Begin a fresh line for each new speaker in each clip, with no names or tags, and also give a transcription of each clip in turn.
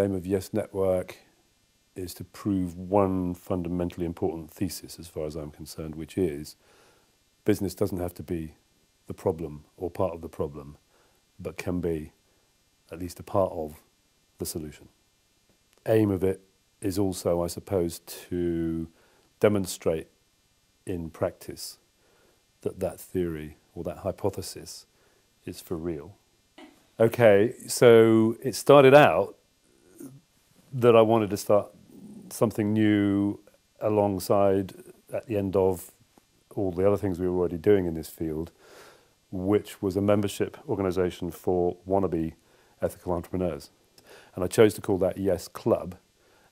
aim of Yes Network is to prove one fundamentally important thesis, as far as I'm concerned, which is business doesn't have to be the problem or part of the problem, but can be at least a part of the solution. Aim of it is also, I suppose, to demonstrate in practice that that theory or that hypothesis is for real. Okay, so it started out that I wanted to start something new alongside, at the end of all the other things we were already doing in this field, which was a membership organisation for wannabe ethical entrepreneurs. And I chose to call that Yes Club.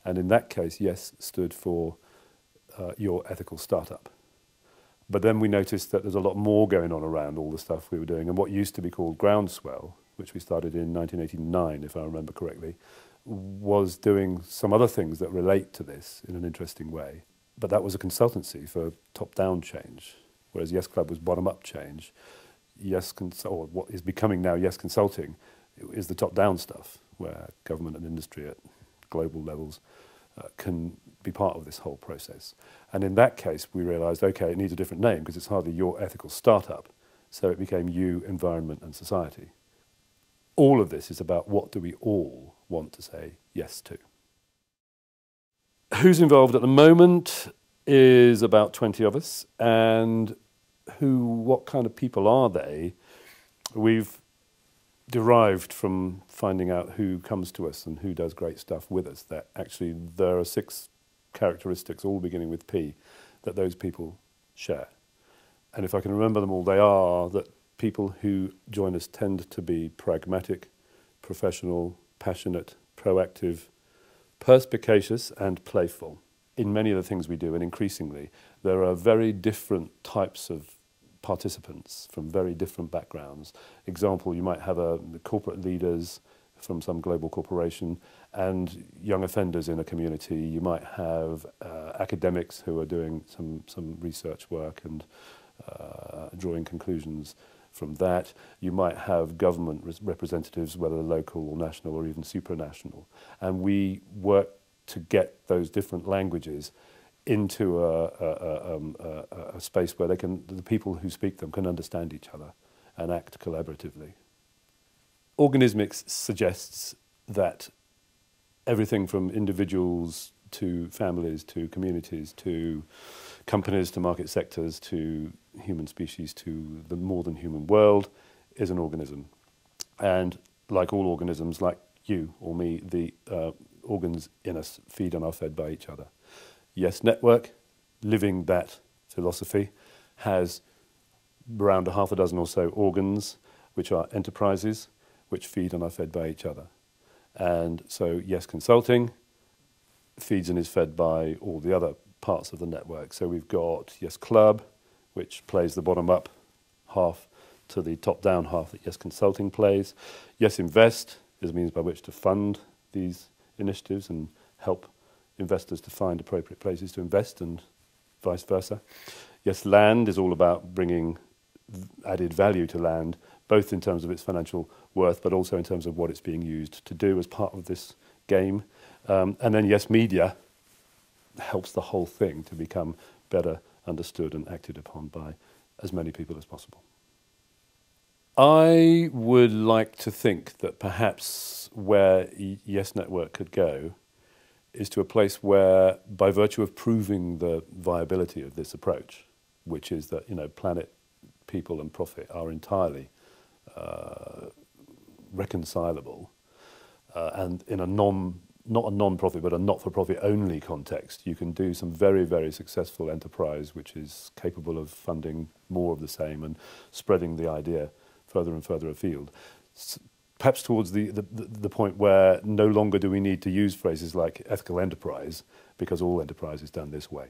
And in that case, Yes stood for Your Ethical Startup. But then we noticed that there's a lot more going on around all the stuff we were doing. And what used to be called Groundswell, which we started in 1989, if I remember correctly, was doing some other things that relate to this in an interesting way. But that was a consultancy for top-down change, whereas Yes Club was bottom-up change. Or what is becoming now Yes Consulting is the top-down stuff, where government and industry at global levels can be part of this whole process. And in that case, we realized, okay, it needs a different name because it's hardly Your Ethical Startup. So it became You, Environment and Society. All of this is about what do we all want to say yes to. Who's involved at the moment is about 20 of us, and what kind of people are they? We've derived from finding out who comes to us and who does great stuff with us, that actually there are 6 characteristics, all beginning with P, that those people share. And if I can remember them all, they are that people who join us tend to be pragmatic, professional, passionate, proactive, perspicacious and playful. In many of the things we do, and increasingly, there are very different types of participants from very different backgrounds. Example, you might have corporate leaders from some global corporation and young offenders in a community. You might have academics who are doing some research work and drawing conclusions from that. You might have government representatives, whether local or national or even supranational. And we work to get those different languages into a space where the people who speak them can understand each other and act collaboratively. Organismics suggests that everything from individuals to families to communities to companies to market sectors to human species to the more than human world is an organism. And like all organisms, like you or me, the organs in us feed and are fed by each other. Yes Network, living that philosophy, has around a half a dozen or so organs, which are enterprises, which feed and are fed by each other. And so Yes Consulting feeds and is fed by all the other parts of the network. So we've got Yes Club, which plays the bottom-up half to the top-down half that Yes Consulting plays. Yes Invest is a means by which to fund these initiatives and help investors to find appropriate places to invest and vice versa. Yes Land is all about bringing added value to land, both in terms of its financial worth, but also in terms of what it's being used to do as part of this game. And then Yes Media helps the whole thing to become better understood and acted upon by as many people as possible. I would like to think that perhaps where Yes Network could go is to a place where, by virtue of proving the viability of this approach, which is that planet, people and profit are entirely reconcilable, and in a not a non-profit but a not-for-profit only context, you can do some very, very successful enterprise which is capable of funding more of the same and spreading the idea further and further afield. Perhaps towards the point where no longer do we need to use phrases like ethical enterprise, because all enterprise is done this way.